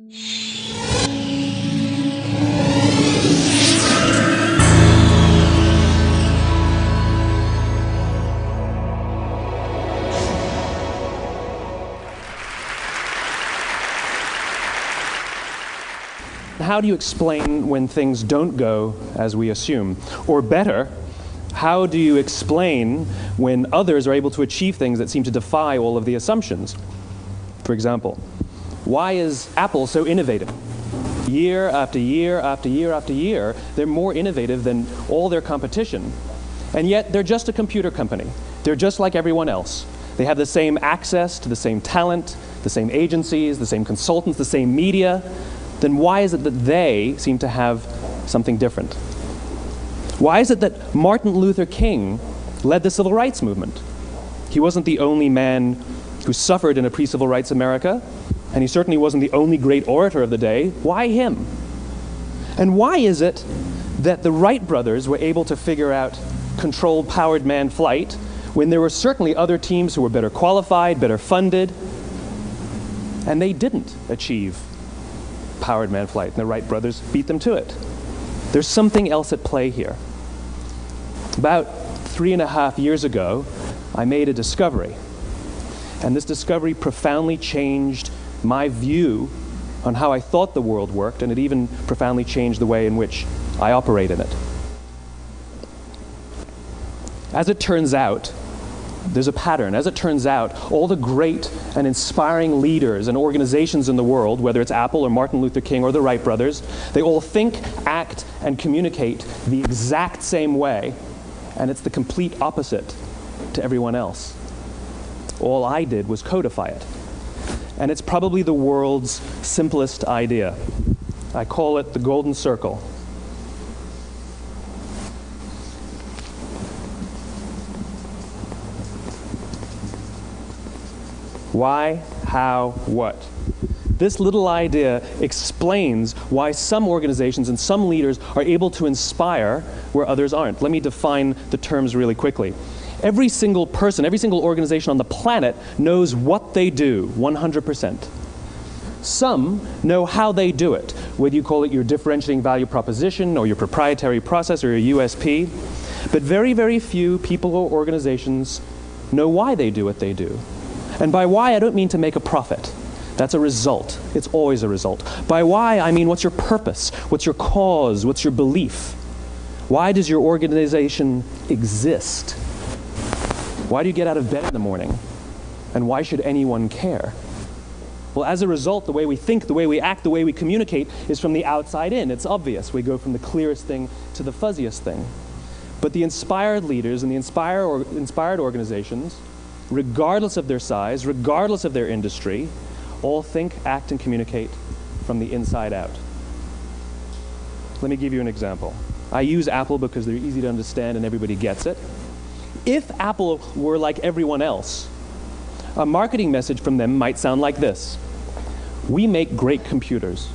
How do you explain when things don't go as we assume? Or better, how do you explain when others are able to achieve things that seem to defy all of the assumptions? For example, why is Apple so innovative? Year after year after year after year, they're more innovative than all their competition. And yet, they're just a computer company. They're just like everyone else. They have the same access to the same talent, the same agencies, the same consultants, the same media. Then why is it that they seem to have something different? Why is it that Martin Luther King led the civil rights movement? He wasn't the only man who suffered in a pre-civil rights America, and he certainly wasn't the only great orator of the day. Why him? And why is it that the Wright brothers were able to figure out controlled powered manned flight when there were certainly other teams who were better qualified, better funded, and they didn't achieve powered manned flight, and the Wright brothers beat them to it? There's something else at play here. About 3.5 years ago, I made a discovery, and this discovery profoundly changed my view on how I thought the world worked, and it even profoundly changed the way in which I operate in it. As it turns out, there's a pattern. As it turns out, all the great and inspiring leaders and organizations in the world, whether it's Apple or Martin Luther King or the Wright brothers, they all think, act, and communicate the exact same way, and it's the complete opposite to everyone else. All I did was codify it. And it's probably the world's simplest idea. I call it the Golden Circle. Why, how, what? This little idea explains why some organizations and some leaders are able to inspire where others aren't. Let me define the terms really quickly. Every single person, every single organization on the planet knows what they do, 100%. Some know how they do it, whether you call it your differentiating value proposition or your proprietary process or your USP. But very, very few people or organizations know why they do what they do. And by why, I don't mean to make a profit. That's a result. It's always a result. By why, I mean what's your purpose? What's your cause? What's your belief? Why does your organization exist? Why do you get out of bed in the morning? And why should anyone care? Well, as a result, the way we think, the way we act, the way we communicate is from the outside in. It's obvious. We go from the clearest thing to the fuzziest thing. But the inspired leaders and the inspired organizations, regardless of their size, regardless of their industry, all think, act, and communicate from the inside out. Let me give you an example. I use Apple because they're easy to understand and everybody gets it. If Apple were like everyone else, a marketing message from them might sound like this. We make great computers.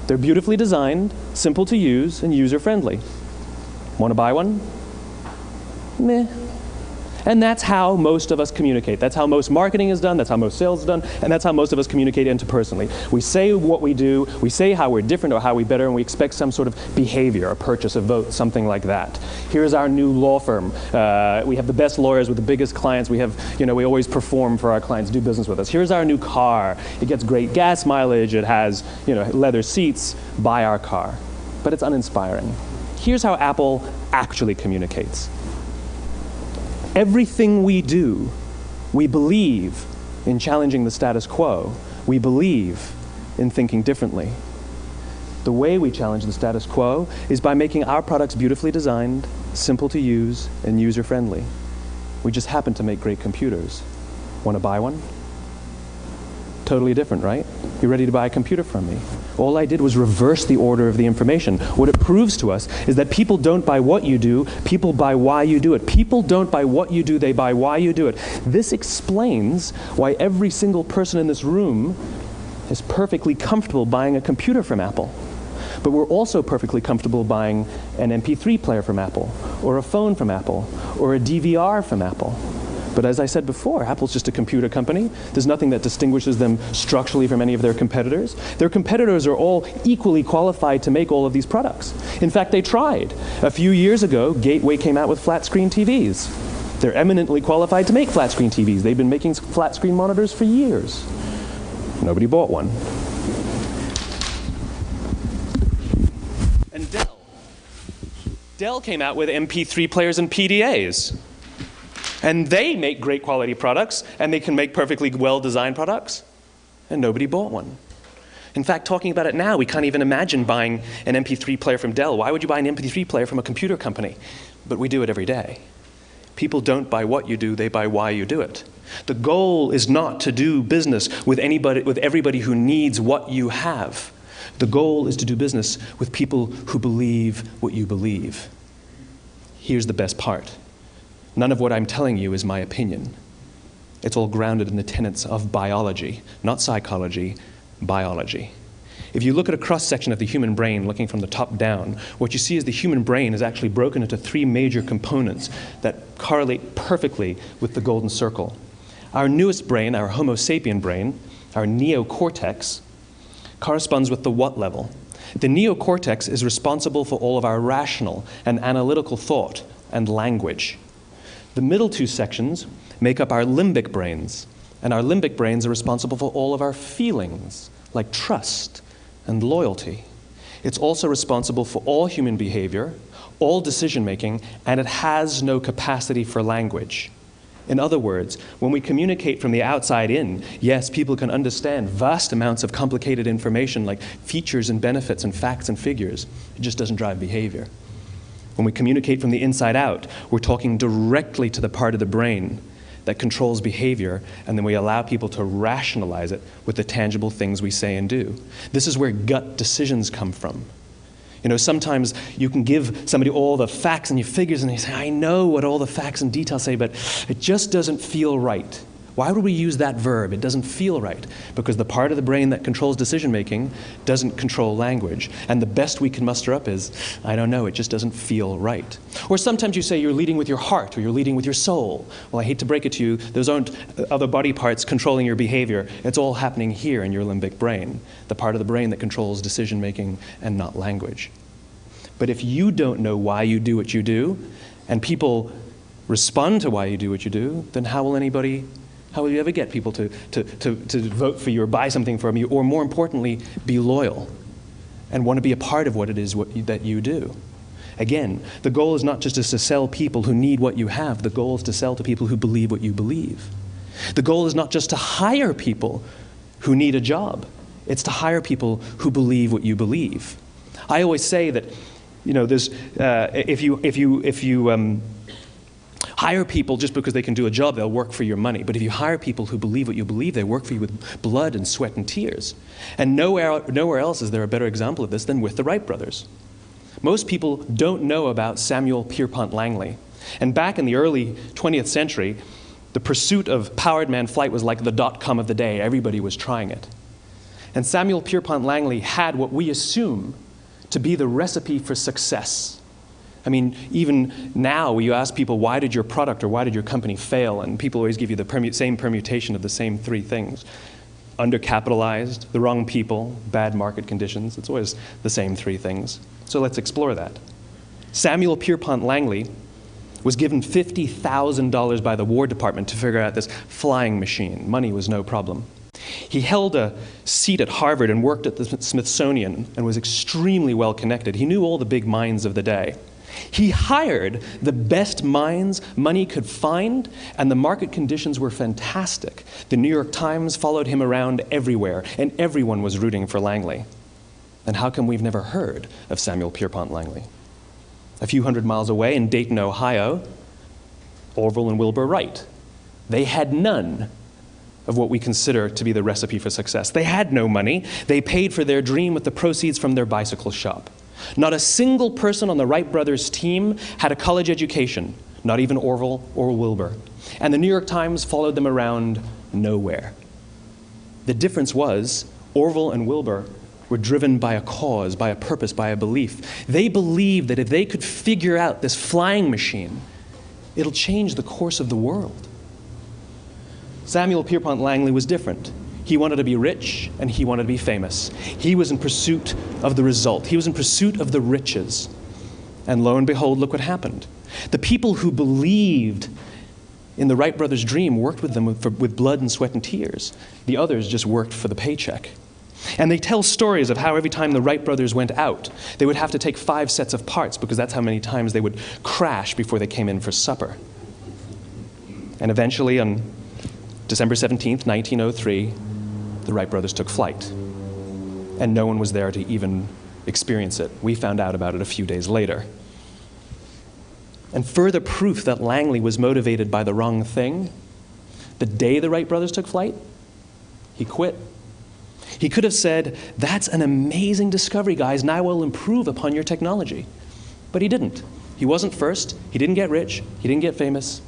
They're beautifully designed, simple to use, and user-friendly. Want to buy one? Meh. And that's how most of us communicate. That's how most marketing is done, that's how most sales is done, and that's how most of us communicate interpersonally. We say what we do, we say how we're different or how we're better, and we expect some sort of behavior, a purchase, a vote, something like that. Here's our new law firm. We have the best lawyers with the biggest clients. We have, we always perform for our clients, do business with us. Here's our new car. It gets great gas mileage. It has, leather seats. Buy our car. But it's uninspiring. Here's how Apple actually communicates. Everything we do, we believe in challenging the status quo. We believe in thinking differently. The way we challenge the status quo is by making our products beautifully designed, simple to use, and user-friendly. We just happen to make great computers. Want to buy one? Totally different, right? You're ready to buy a computer from me. All I did was reverse the order of the information. What it proves to us is that people don't buy what you do, people buy why you do it. People don't buy what you do, they buy why you do it. This explains why every single person in this room is perfectly comfortable buying a computer from Apple. But we're also perfectly comfortable buying an MP3 player from Apple, or a phone from Apple, or a DVR from Apple. But as I said before, Apple's just a computer company. There's nothing that distinguishes them structurally from any of their competitors. Their competitors are all equally qualified to make all of these products. In fact, they tried. A few years ago, Gateway came out with flat screen TVs. They're eminently qualified to make flat screen TVs. They've been making flat screen monitors for years. Nobody bought one. And Dell came out with MP3 players and PDAs. And they make great quality products, and they can make perfectly well-designed products, and nobody bought one. In fact, talking about it now, we can't even imagine buying an MP3 player from Dell. Why would you buy an MP3 player from a computer company? But we do it every day. People don't buy what you do, they buy why you do it. The goal is not to do business with everybody who needs what you have. The goal is to do business with people who believe what you believe. Here's the best part. None of what I'm telling you is my opinion. It's all grounded in the tenets of biology, not psychology, biology. If you look at a cross-section of the human brain, looking from the top down, what you see is the human brain is actually broken into three major components that correlate perfectly with the golden circle. Our newest brain, our Homo sapien brain, our neocortex, corresponds with the what level. The neocortex is responsible for all of our rational and analytical thought and language. The middle two sections make up our limbic brains, and our limbic brains are responsible for all of our feelings, like trust and loyalty. It's also responsible for all human behavior, all decision-making, and it has no capacity for language. In other words, when we communicate from the outside in, yes, people can understand vast amounts of complicated information like features and benefits and facts and figures. It just doesn't drive behavior. When we communicate from the inside out, we're talking directly to the part of the brain that controls behavior, and then we allow people to rationalize it with the tangible things we say and do. This is where gut decisions come from. You know, sometimes you can give somebody all the facts and your figures, and they say, I know what all the facts and details say, but it just doesn't feel right. Why would we use that verb? It doesn't feel right. Because the part of the brain that controls decision-making doesn't control language. And the best we can muster up is, I don't know, it just doesn't feel right. Or sometimes you say you're leading with your heart or you're leading with your soul. Well, I hate to break it to you, those aren't other body parts controlling your behavior. It's all happening here in your limbic brain, the part of the brain that controls decision-making and not language. But if you don't know why you do what you do, and people respond to why you do what you do, then how will you ever get people to vote for you or buy something from you, or more importantly, be loyal and want to be a part of what it is that you do? Again, the goal is not just to sell people who need what you have. The goal is to sell to people who believe what you believe. The goal is not just to hire people who need a job. It's to hire people who believe what you believe. I always say that, you know, there's, if you hire people just because they can do a job, they'll work for your money. But if you hire people who believe what you believe, they work for you with blood and sweat and tears. And nowhere else is there a better example of this than with the Wright brothers. Most people don't know about Samuel Pierpont Langley. And back in the early 20th century, the pursuit of powered man flight was like the .com of the day. Everybody was trying it. And Samuel Pierpont Langley had what we assume to be the recipe for success. I mean, even now, you ask people, why did your product or why did your company fail? And people always give you the same permutation of the same three things. Undercapitalized, the wrong people, bad market conditions. It's always the same three things. So let's explore that. Samuel Pierpont Langley was given $50,000 by the War Department to figure out this flying machine. Money was no problem. He held a seat at Harvard and worked at the Smithsonian and was extremely well connected. He knew all the big minds of the day. He hired the best minds money could find, and the market conditions were fantastic. The New York Times followed him around everywhere, and everyone was rooting for Langley. And how come we've never heard of Samuel Pierpont Langley? A few hundred miles away in Dayton, Ohio, Orville and Wilbur Wright. They had none of what we consider to be the recipe for success. They had no money. They paid for their dream with the proceeds from their bicycle shop. Not a single person on the Wright brothers' team had a college education, not even Orville or Wilbur. And the New York Times followed them around nowhere. The difference was Orville and Wilbur were driven by a cause, by a purpose, by a belief. They believed that if they could figure out this flying machine, it'll change the course of the world. Samuel Pierpont Langley was different. He wanted to be rich and he wanted to be famous. He was in pursuit of the result. He was in pursuit of the riches. And lo and behold, look what happened. The people who believed in the Wright brothers' dream worked with them with blood and sweat and tears. The others just worked for the paycheck. And they tell stories of how every time the Wright brothers went out, they would have to take 5 sets of parts because that's how many times they would crash before they came in for supper. And eventually, on December 17th, 1903, the Wright brothers took flight. And no one was there to even experience it. We found out about it a few days later. And further proof that Langley was motivated by the wrong thing, the day the Wright brothers took flight, he quit. He could have said, "That's an amazing discovery, guys, and I will improve upon your technology." But he didn't. He wasn't first. He didn't get rich. He didn't get famous.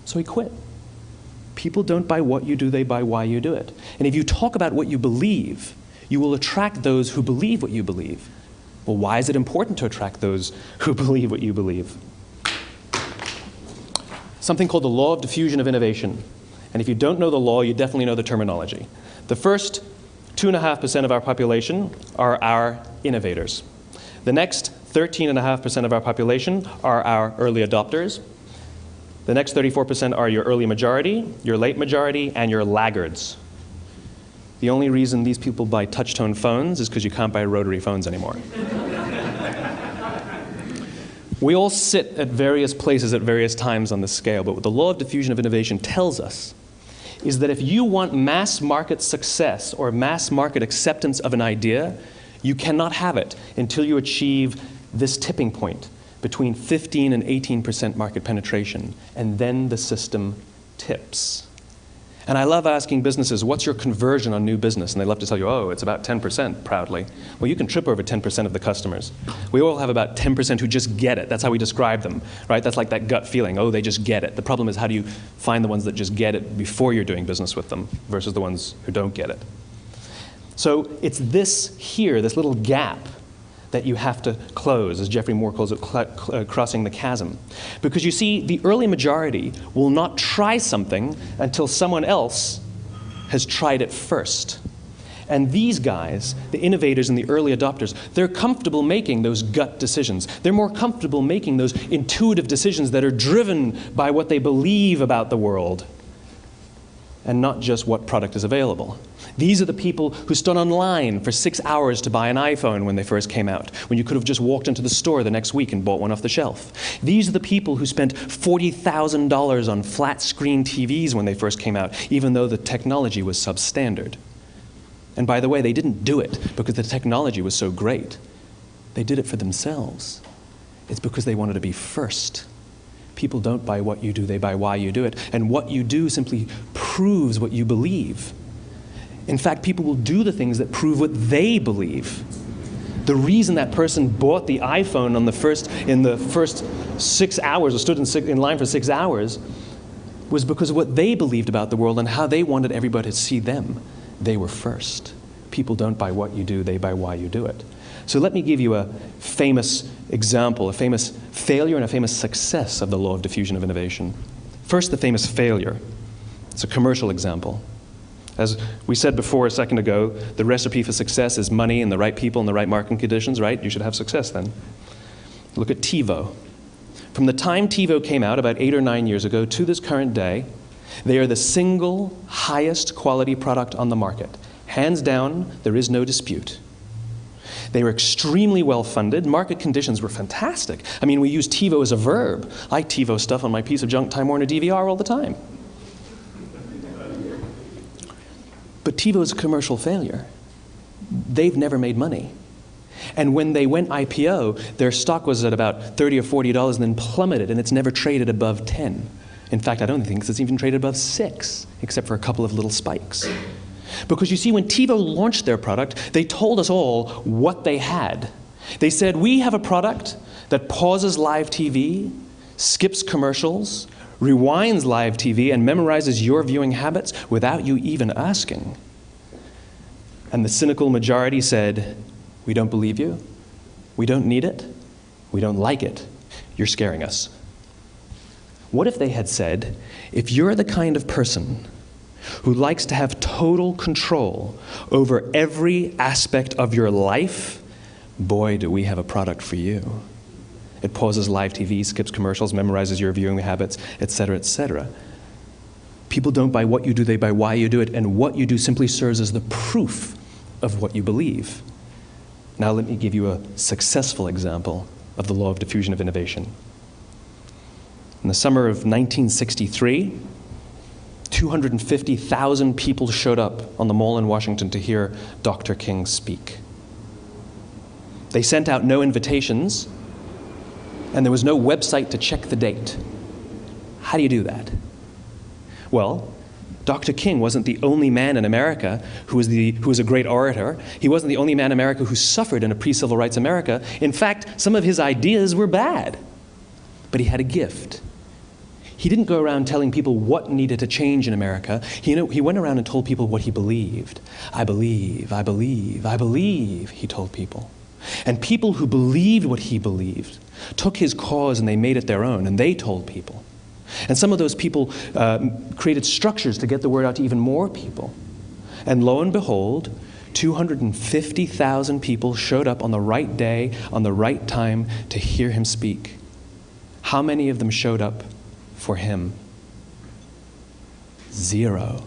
So he quit. People don't buy what you do, they buy why you do it. And if you talk about what you believe, you will attract those who believe what you believe. Well, why is it important to attract those who believe what you believe? Something called the law of diffusion of innovation. And if you don't know the law, you definitely know the terminology. The first 2.5% of our population are our innovators. The next 13.5% of our population are our early adopters. The next 34% are your early majority, your late majority, and your laggards. The only reason these people buy touch-tone phones is because you can't buy rotary phones anymore. We all sit at various places at various times on the scale, but what the law of diffusion of innovation tells us is that if you want mass market success or mass market acceptance of an idea, you cannot have it until you achieve this tipping point between 15 and 18% market penetration, and then the system tips. And I love asking businesses, what's your conversion on new business? And they love to tell you, oh, it's about 10%, proudly. Well, you can trip over 10% of the customers. We all have about 10% who just get it. That's how we describe them, right? That's like that gut feeling, oh, they just get it. The problem is, how do you find the ones that just get it before you're doing business with them versus the ones who don't get it? So it's this here, this little gap, that you have to close, as Geoffrey Moore calls it, crossing the chasm. Because you see, the early majority will not try something until someone else has tried it first. And these guys, the innovators and the early adopters, they're comfortable making those gut decisions. They're more comfortable making those intuitive decisions that are driven by what they believe about the world and not just what product is available. These are the people who stood online for 6 hours to buy an iPhone when they first came out, when you could have just walked into the store the next week and bought one off the shelf. These are the people who spent $40,000 on flat screen TVs when they first came out, even though the technology was substandard. And by the way, they didn't do it because the technology was so great. They did it for themselves. It's because they wanted to be first. People don't buy what you do, they buy why you do it. And what you do simply proves what you believe. In fact, people will do the things that prove what they believe. The reason that person bought the iPhone in the first 6 hours, or stood in line for 6 hours, was because of what they believed about the world and how they wanted everybody to see them. They were first. People don't buy what you do, they buy why you do it. So let me give you a famous example, a famous failure and a famous success of the law of diffusion of innovation. First, the famous failure. It's a commercial example. As we said before a second ago, the recipe for success is money and the right people and the right marketing conditions, right? You should have success then. Look at TiVo. From the time TiVo came out about 8 or 9 years ago to this current day, they are the single highest quality product on the market. Hands down, there is no dispute. They were extremely well funded. Market conditions were fantastic. I mean, we use TiVo as a verb. I TiVo stuff on my piece of junk Time Warner DVR all the time. But TiVo is a commercial failure. They've never made money. And when they went IPO, their stock was at about $30 or $40 and then plummeted, and it's never traded above 10. In fact, I don't think it's even traded above 6, except for a couple of little spikes. Because you see, when TiVo launched their product, they told us all what they had. They said, we have a product that pauses live TV, skips commercials, rewinds live TV, and memorizes your viewing habits without you even asking. And the cynical majority said, we don't believe you, we don't need it, we don't like it, you're scaring us. What if they had said, if you're the kind of person who likes to have total control over every aspect of your life, boy, do we have a product for you. It pauses live TV, skips commercials, memorizes your viewing habits, etc., etc. People don't buy what you do, they buy why you do it, and what you do simply serves as the proof of what you believe. Now let me give you a successful example of the law of diffusion of innovation. In the summer of 1963, 250,000 people showed up on the Mall in Washington to hear Dr. King speak. They sent out no invitations, and there was no website to check the date. How do you do that? Well, Dr. King wasn't the only man in America who was a great orator. He wasn't the only man in America who suffered in a pre-civil rights America. In fact, some of his ideas were bad, but he had a gift. He didn't go around telling people what needed to change in America. He went around and told people what he believed. I believe, I believe, I believe, he told people. And people who believed what he believed took his cause and they made it their own, and they told people. And some of those people created structures to get the word out to even more people. And lo and behold, 250,000 people showed up on the right day, on the right time to hear him speak. How many of them showed up for him? 0.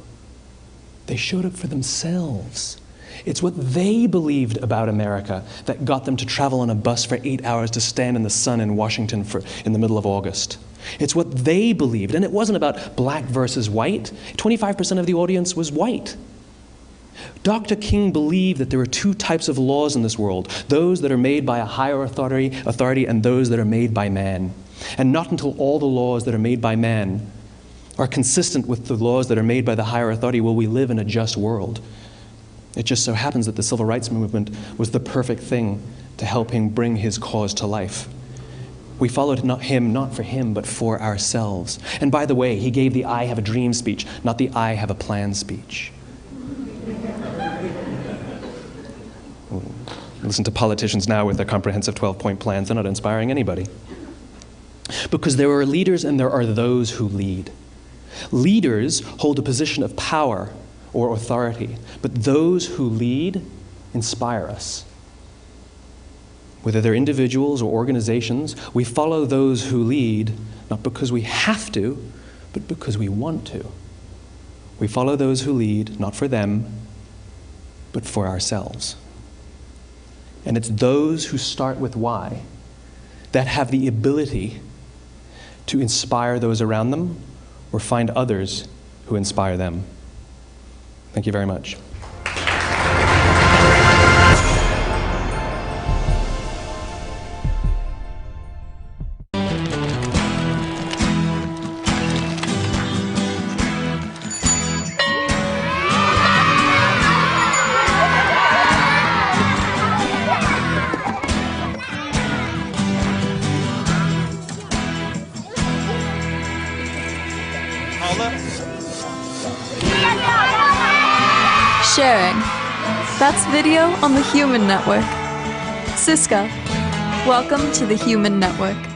They showed up for themselves. It's what they believed about America that got them to travel on a bus for 8 hours to stand in the sun in Washington in the middle of August. It's what they believed, and it wasn't about black versus white. 25% of the audience was white. Dr. King believed that there were 2 types of laws in this world, those that are made by a higher authority and those that are made by man. And not until all the laws that are made by man are consistent with the laws that are made by the higher authority will we live in a just world. It just so happens that the civil rights movement was the perfect thing to help him bring his cause to life. We followed him not for him, but for ourselves. And by the way, he gave the I have a dream speech, not the I have a plan speech. Listen to politicians now with their comprehensive 12-point plans. They're not inspiring anybody. Because there are leaders and there are those who lead. Leaders hold a position of power or authority, but those who lead inspire us. Whether they're individuals or organizations, we follow those who lead, not because we have to, but because we want to. We follow those who lead, not for them, but for ourselves. And it's those who start with why that have the ability to inspire those around them or find others who inspire them. Thank you very much. Sharing. That's video on the Human Network. 𝒂𝒏𝒎𝒂𝒓𝒕𝒆. Welcome to the Human Network.